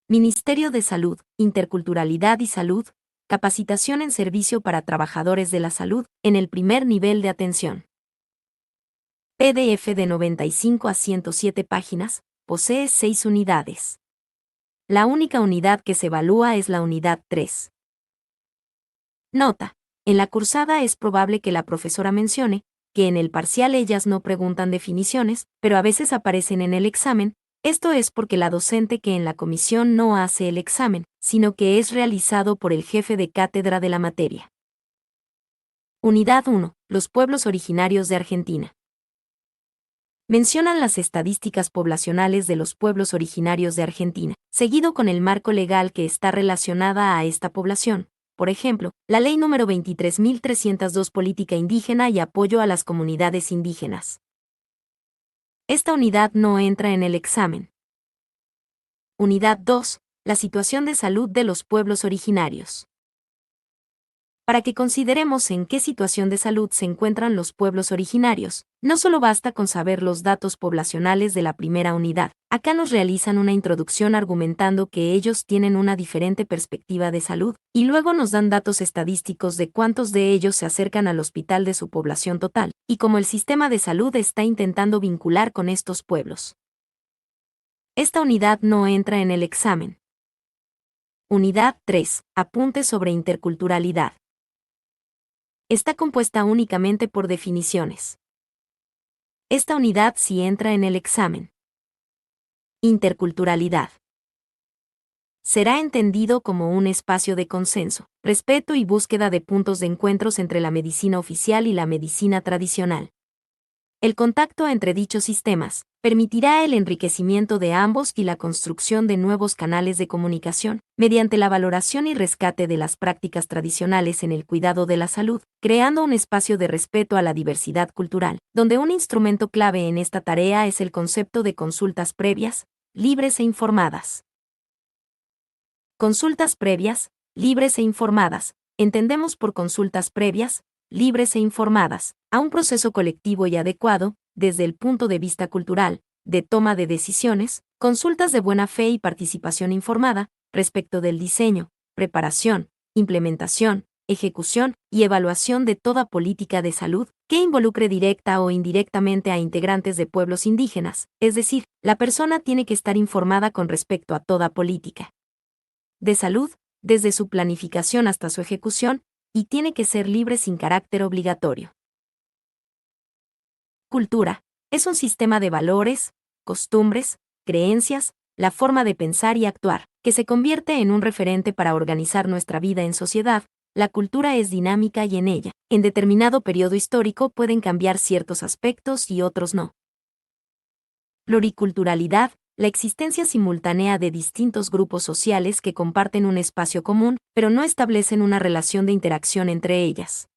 Ministerio de Salud, Interculturalidad y Salud, capacitación en servicio para trabajadores de la salud, en el primer nivel de atención. PDF de 95 a 107 páginas, posee 6 unidades. La única unidad que se evalúa es la unidad 3. Nota: en la cursada es probable que la profesora mencione que en el parcial ellas no preguntan definiciones, pero a veces aparecen en el examen. Esto es porque la docente que en la comisión no hace el examen, sino que es realizado por el jefe de cátedra de la materia. Unidad 1. Los pueblos originarios de Argentina. Mencionan las estadísticas poblacionales de los pueblos originarios de Argentina, seguido con el marco legal que está relacionada a esta población. Por ejemplo, la Ley número 23.302 Política Indígena y Apoyo a las Comunidades Indígenas. Esta unidad no entra en el examen. Unidad 2. La situación de salud de los pueblos originarios. Para que consideremos en qué situación de salud se encuentran los pueblos originarios, no solo basta con saber los datos poblacionales de la primera unidad. Acá nos realizan una introducción argumentando que ellos tienen una diferente perspectiva de salud, y luego nos dan datos estadísticos de cuántos de ellos se acercan al hospital de su población total, y cómo el sistema de salud está intentando vincular con estos pueblos. Esta unidad no entra en el examen. Unidad 3. Apuntes sobre interculturalidad. Está compuesta únicamente por definiciones. Esta unidad sí entra en el examen. Interculturalidad. Será entendido como un espacio de consenso, respeto y búsqueda de puntos de encuentros entre la medicina oficial y la medicina tradicional. El contacto entre dichos sistemas permitirá el enriquecimiento de ambos y la construcción de nuevos canales de comunicación, mediante la valoración y rescate de las prácticas tradicionales en el cuidado de la salud, creando un espacio de respeto a la diversidad cultural, donde un instrumento clave en esta tarea es el concepto de consultas previas, libres e informadas. Consultas previas, libres e informadas. Entendemos por consultas previas, libres e informadas, a un proceso colectivo y adecuado, desde el punto de vista cultural, de toma de decisiones, consultas de buena fe y participación informada, respecto del diseño, preparación, implementación, ejecución y evaluación de toda política de salud que involucre directa o indirectamente a integrantes de pueblos indígenas, es decir, la persona tiene que estar informada con respecto a toda política de salud, desde su planificación hasta su ejecución, y tiene que ser libre sin carácter obligatorio. Cultura. Es un sistema de valores, costumbres, creencias, la forma de pensar y actuar, que se convierte en un referente para organizar nuestra vida en sociedad. La cultura es dinámica y en ella, en determinado periodo histórico pueden cambiar ciertos aspectos y otros no. Pluriculturalidad. La existencia simultánea de distintos grupos sociales que comparten un espacio común, pero no establecen una relación de interacción entre ellas.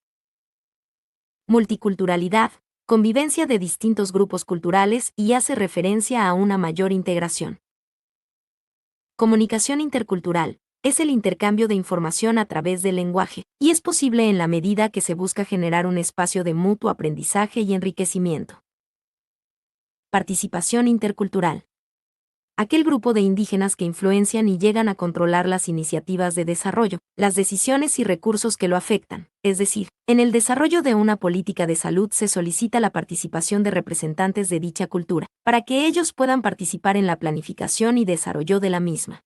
Multiculturalidad. Convivencia de distintos grupos culturales y hace referencia a una mayor integración. Comunicación intercultural. Es el intercambio de información a través del lenguaje, y es posible en la medida que se busca generar un espacio de mutuo aprendizaje y enriquecimiento. Participación intercultural. Aquel grupo de indígenas que influencian y llegan a controlar las iniciativas de desarrollo, las decisiones y recursos que lo afectan. Es decir, en el desarrollo de una política de salud se solicita la participación de representantes de dicha cultura, para que ellos puedan participar en la planificación y desarrollo de la misma.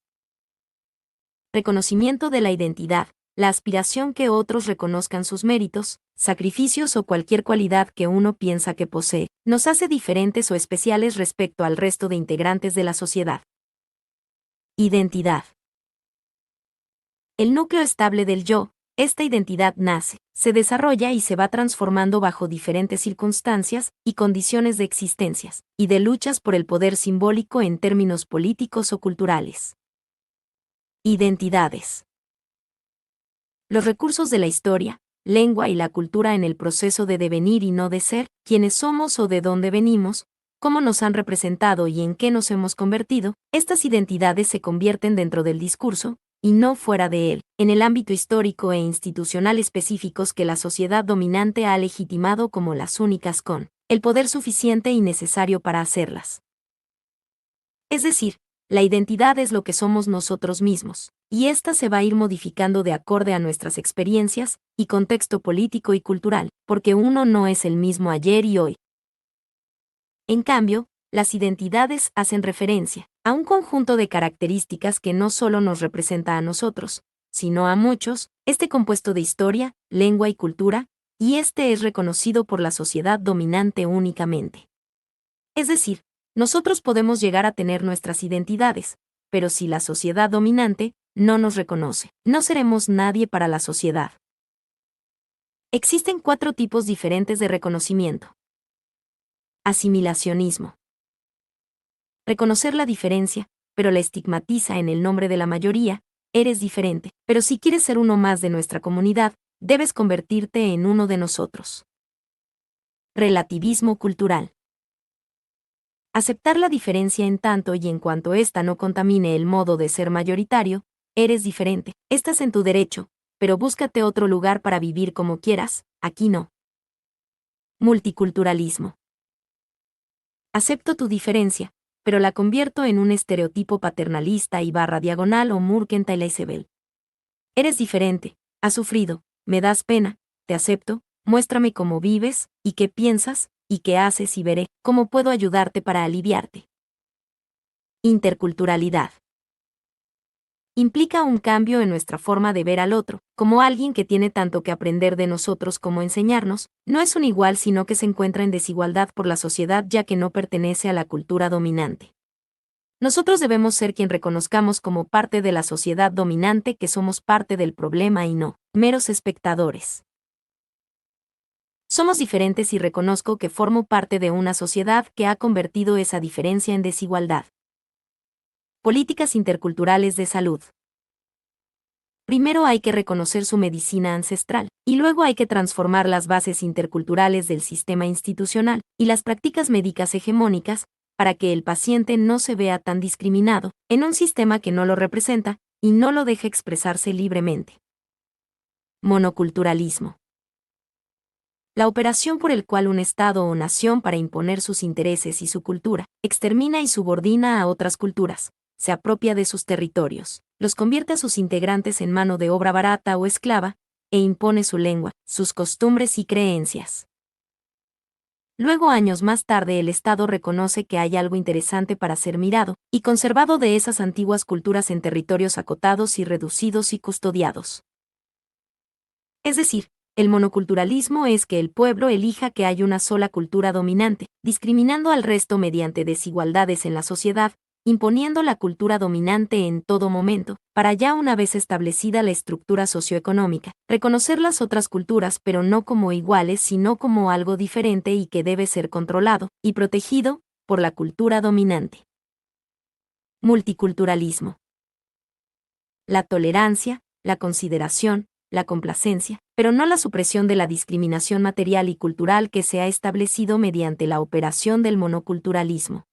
Reconocimiento de la identidad. La aspiración que otros reconozcan sus méritos, sacrificios o cualquier cualidad que uno piensa que posee, nos hace diferentes o especiales respecto al resto de integrantes de la sociedad. Identidad. El núcleo estable del yo. Esta identidad nace, se desarrolla y se va transformando bajo diferentes circunstancias y condiciones de existencias, y de luchas por el poder simbólico en términos políticos o culturales. Identidades. Los recursos de la historia, lengua y la cultura en el proceso de devenir y no de ser, quiénes somos o de dónde venimos, cómo nos han representado y en qué nos hemos convertido, estas identidades se convierten dentro del discurso, y no fuera de él, en el ámbito histórico e institucional específicos que la sociedad dominante ha legitimado como las únicas con el poder suficiente y necesario para hacerlas. Es decir, la identidad es lo que somos nosotros mismos, y ésta se va a ir modificando de acorde a nuestras experiencias y contexto político y cultural, porque uno no es el mismo ayer y hoy. En cambio, las identidades hacen referencia a un conjunto de características que no solo nos representa a nosotros, sino a muchos, compuesto de historia, lengua y cultura, y es reconocido por la sociedad dominante únicamente. Es decir, nosotros podemos llegar a tener nuestras identidades, pero si la sociedad dominante no nos reconoce, no seremos nadie para la sociedad. Existen 4 tipos diferentes de reconocimiento. Asimilacionismo. Reconocer la diferencia, pero la estigmatiza en el nombre de la mayoría, eres diferente, pero si quieres ser uno más de nuestra comunidad, debes convertirte en uno de nosotros. Relativismo cultural. Aceptar la diferencia en tanto y en cuanto ésta no contamine el modo de ser mayoritario, eres diferente, estás en tu derecho, pero búscate otro lugar para vivir como quieras, aquí no. Multiculturalismo. Acepto tu diferencia, pero la convierto en un estereotipo paternalista y /diagonal o Mercantile Isabel. Eres diferente, has sufrido, me das pena, te acepto, muéstrame cómo vives, y qué piensas, y qué haces y veré cómo puedo ayudarte para aliviarte. Interculturalidad. Implica un cambio en nuestra forma de ver al otro, como alguien que tiene tanto que aprender de nosotros como enseñarnos, no es un igual sino que se encuentra en desigualdad por la sociedad ya que no pertenece a la cultura dominante. Nosotros debemos ser quien reconozcamos como parte de la sociedad dominante que somos parte del problema y no meros espectadores. Somos diferentes y reconozco que formo parte de una sociedad que ha convertido esa diferencia en desigualdad. Políticas interculturales de salud. Primero hay que reconocer su medicina ancestral, y luego hay que transformar las bases interculturales del sistema institucional y las prácticas médicas hegemónicas, para que el paciente no se vea tan discriminado en un sistema que no lo representa y no lo deja expresarse libremente. Monoculturalismo. La operación por el cual un Estado o nación para imponer sus intereses y su cultura, extermina y subordina a otras culturas, se apropia de sus territorios, los convierte a sus integrantes en mano de obra barata o esclava, e impone su lengua, sus costumbres y creencias. Luego, años más tarde, el Estado reconoce que hay algo interesante para ser mirado y conservado de esas antiguas culturas en territorios acotados y reducidos y custodiados. Es decir, el monoculturalismo es que el pueblo elija que hay una sola cultura dominante, discriminando al resto mediante desigualdades en la sociedad, imponiendo la cultura dominante en todo momento, para ya una vez establecida la estructura socioeconómica, reconocer las otras culturas pero no como iguales sino como algo diferente y que debe ser controlado y protegido por la cultura dominante. Multiculturalismo. La tolerancia, la consideración, la complacencia, pero no la supresión de la discriminación material y cultural que se ha establecido mediante la operación del monoculturalismo.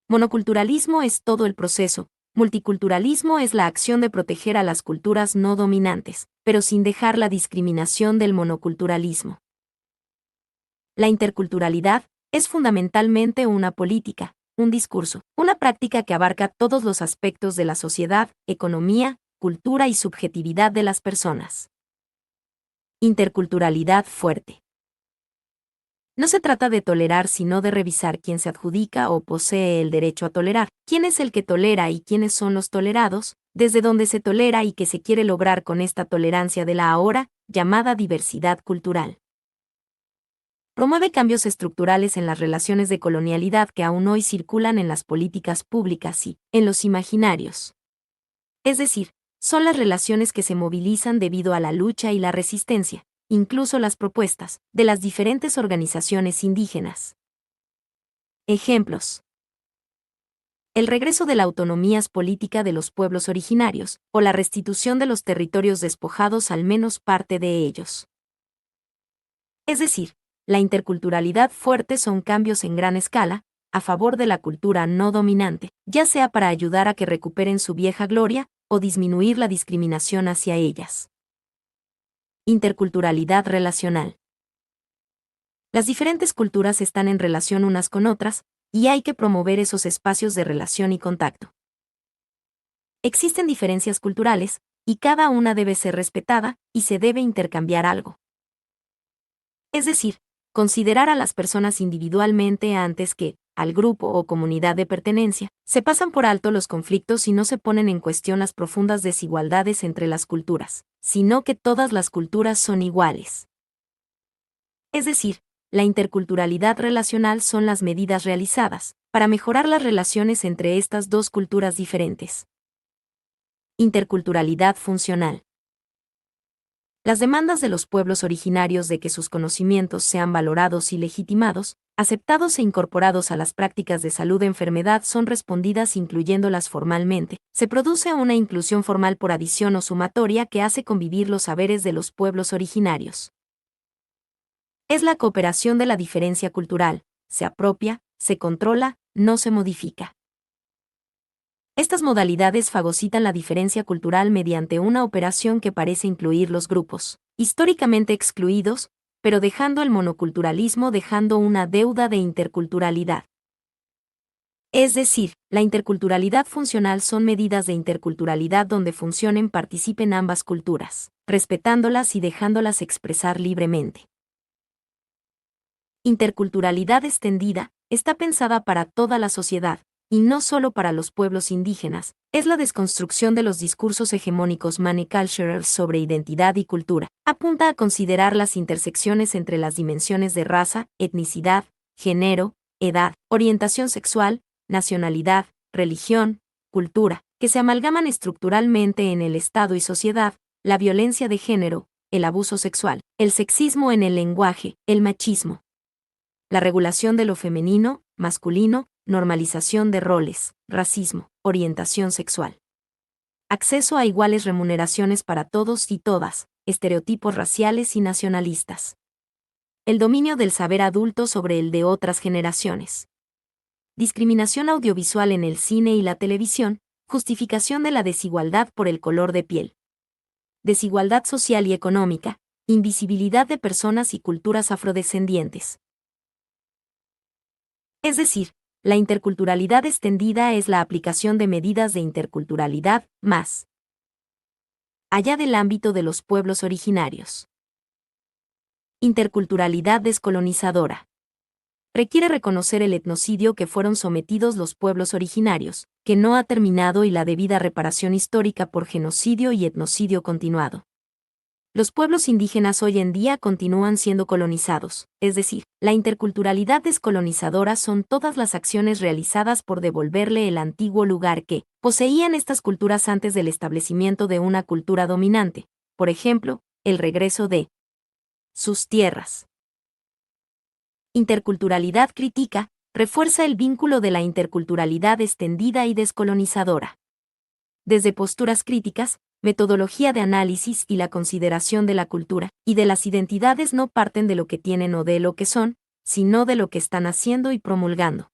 Monoculturalismo es todo el proceso, multiculturalismo es la acción de proteger a las culturas no dominantes, pero sin dejar la discriminación del monoculturalismo. La interculturalidad es fundamentalmente una política, un discurso, una práctica que abarca todos los aspectos de la sociedad, economía, cultura y subjetividad de las personas. Interculturalidad fuerte. No se trata de tolerar sino de revisar quién se adjudica o posee el derecho a tolerar, quién es el que tolera y quiénes son los tolerados, desde dónde se tolera y qué se quiere lograr con esta tolerancia de la ahora llamada diversidad cultural. Promueve cambios estructurales en las relaciones de colonialidad que aún hoy circulan en las políticas públicas y en los imaginarios. Es decir, son las relaciones que se movilizan debido a la lucha y la resistencia, incluso las propuestas, de las diferentes organizaciones indígenas. Ejemplos. El regreso de la autonomía política de los pueblos originarios, o la restitución de los territorios despojados al menos parte de ellos. Es decir, la interculturalidad fuerte son cambios en gran escala, a favor de la cultura no dominante, ya sea para ayudar a que recuperen su vieja gloria, o disminuir la discriminación hacia ellas. Interculturalidad relacional. Las diferentes culturas están en relación unas con otras, y hay que promover esos espacios de relación y contacto. Existen diferencias culturales, y cada una debe ser respetada, y se debe intercambiar algo. Es decir, considerar a las personas individualmente antes que, al grupo o comunidad de pertenencia, se pasan por alto los conflictos y no se ponen en cuestión las profundas desigualdades entre las culturas, sino que todas las culturas son iguales. Es decir, la interculturalidad relacional son las medidas realizadas para mejorar las relaciones entre estas dos culturas diferentes. Interculturalidad funcional. Las demandas de los pueblos originarios de que sus conocimientos sean valorados y legitimados, aceptados e incorporados a las prácticas de salud de enfermedad son respondidas incluyéndolas formalmente. Se produce una inclusión formal por adición o sumatoria que hace convivir los saberes de los pueblos originarios. Es la cooperación de la diferencia cultural, se apropia, se controla, no se modifica. Estas modalidades fagocitan la diferencia cultural mediante una operación que parece incluir los grupos, históricamente excluidos, pero dejando el monoculturalismo, dejando una deuda de interculturalidad. Es decir, la interculturalidad funcional son medidas de interculturalidad donde funcionen, participen ambas culturas, respetándolas y dejándolas expresar libremente. Interculturalidad extendida está pensada para toda la sociedad, y no solo para los pueblos indígenas, es la desconstrucción de los discursos hegemónicos monocultural sobre identidad y cultura. Apunta a considerar las intersecciones entre las dimensiones de raza, etnicidad, género, edad, orientación sexual, nacionalidad, religión, cultura, que se amalgaman estructuralmente en el Estado y sociedad, la violencia de género, el abuso sexual, el sexismo en el lenguaje, el machismo. La regulación de lo femenino, masculino, normalización de roles, racismo, orientación sexual. Acceso a iguales remuneraciones para todos y todas, estereotipos raciales y nacionalistas. El dominio del saber adulto sobre el de otras generaciones. Discriminación audiovisual en el cine y la televisión, justificación de la desigualdad por el color de piel. Desigualdad social y económica, invisibilidad de personas y culturas afrodescendientes. Es decir, la interculturalidad extendida es la aplicación de medidas de interculturalidad, más allá del ámbito de los pueblos originarios. Interculturalidad descolonizadora. Requiere reconocer el etnocidio que fueron sometidos los pueblos originarios, que no ha terminado, y la debida reparación histórica por genocidio y etnocidio continuado. Los pueblos indígenas hoy en día continúan siendo colonizados, es decir, la interculturalidad descolonizadora son todas las acciones realizadas por devolverle el antiguo lugar que poseían estas culturas antes del establecimiento de una cultura dominante, por ejemplo, el regreso de sus tierras. Interculturalidad crítica refuerza el vínculo de la interculturalidad extendida y descolonizadora. Desde posturas críticas, metodología de análisis y la consideración de la cultura y de las identidades no parten de lo que tienen o de lo que son, sino de lo que están haciendo y promulgando.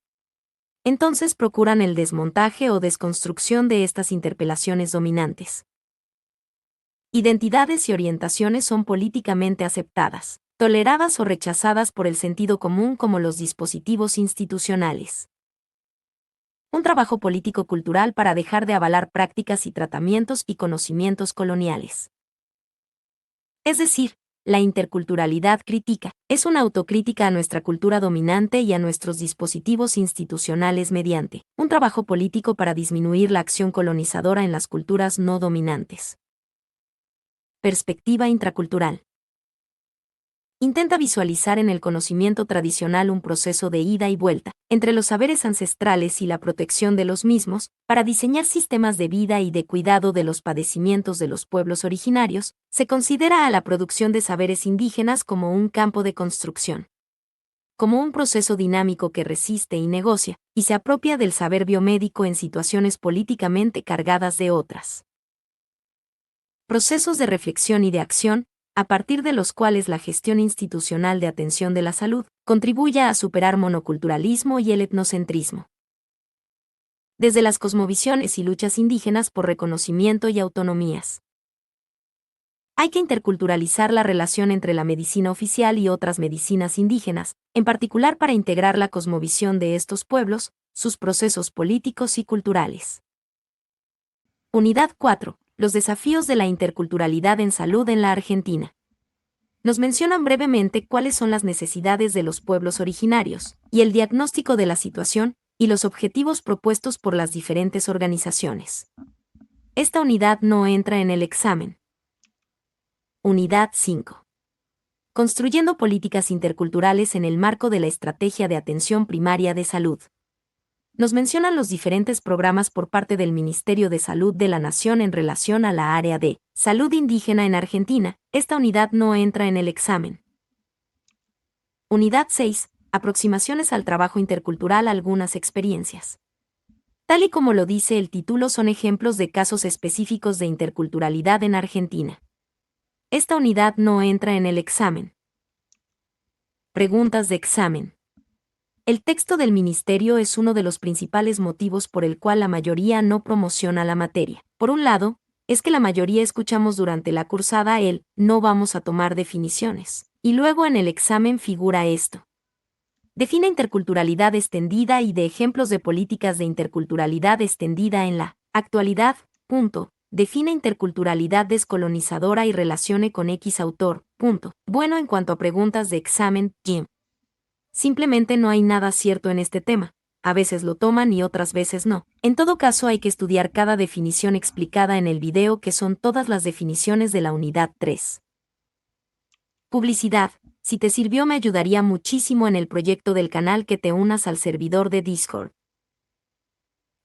Entonces procuran el desmontaje o desconstrucción de estas interpelaciones dominantes. Identidades y orientaciones son políticamente aceptadas, toleradas o rechazadas por el sentido común como los dispositivos institucionales. Un trabajo político-cultural para dejar de avalar prácticas y tratamientos y conocimientos coloniales. Es decir, la interculturalidad crítica es una autocrítica a nuestra cultura dominante y a nuestros dispositivos institucionales mediante un trabajo político para disminuir la acción colonizadora en las culturas no dominantes. Perspectiva intracultural. Intenta visualizar en el conocimiento tradicional un proceso de ida y vuelta entre los saberes ancestrales y la protección de los mismos, para diseñar sistemas de vida y de cuidado de los padecimientos de los pueblos originarios. Se considera a la producción de saberes indígenas como un campo de construcción, como un proceso dinámico que resiste y negocia, y se apropia del saber biomédico en situaciones políticamente cargadas de otras. Procesos de reflexión y de acción, a partir de los cuales la gestión institucional de atención de la salud contribuya a superar monoculturalismo y el etnocentrismo. Desde las cosmovisiones y luchas indígenas por reconocimiento y autonomías. Hay que interculturalizar la relación entre la medicina oficial y otras medicinas indígenas, en particular para integrar la cosmovisión de estos pueblos, sus procesos políticos y culturales. Unidad 4. Los desafíos de la interculturalidad en salud en la Argentina. Nos mencionan brevemente cuáles son las necesidades de los pueblos originarios, y el diagnóstico de la situación, y los objetivos propuestos por las diferentes organizaciones. Esta unidad no entra en el examen. Unidad 5. Construyendo políticas interculturales en el marco de la Estrategia de Atención Primaria de Salud. Nos mencionan los diferentes programas por parte del Ministerio de Salud de la Nación en relación a la área de salud indígena en Argentina. Esta unidad no entra en el examen. Unidad 6. Aproximaciones al trabajo intercultural, algunas experiencias. Tal y como lo dice el título, son ejemplos de casos específicos de interculturalidad en Argentina. Esta unidad no entra en el examen. Preguntas de examen. El texto del Ministerio es uno de los principales motivos por el cual la mayoría no promociona la materia. Por un lado, es que la mayoría escuchamos durante la cursada el "no vamos a tomar definiciones", y luego en el examen figura esto. Define interculturalidad extendida y de ejemplos de políticas de interculturalidad extendida en la actualidad. Define interculturalidad descolonizadora y relacione con X autor. Bueno, en cuanto a preguntas de examen, Jim. Simplemente no hay nada cierto en este tema. A veces lo toman y otras veces no. En todo caso, hay que estudiar cada definición explicada en el video, que son todas las definiciones de la unidad 3. Publicidad. Si te sirvió, me ayudaría muchísimo en el proyecto del canal que te unas al servidor de Discord.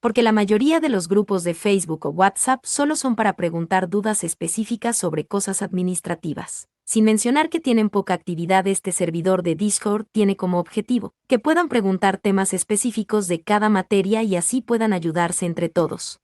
Porque la mayoría de los grupos de Facebook o WhatsApp solo son para preguntar dudas específicas sobre cosas administrativas. Sin mencionar que tienen poca actividad. Este servidor de Discord tiene como objetivo que puedan preguntar temas específicos de cada materia y así puedan ayudarse entre todos.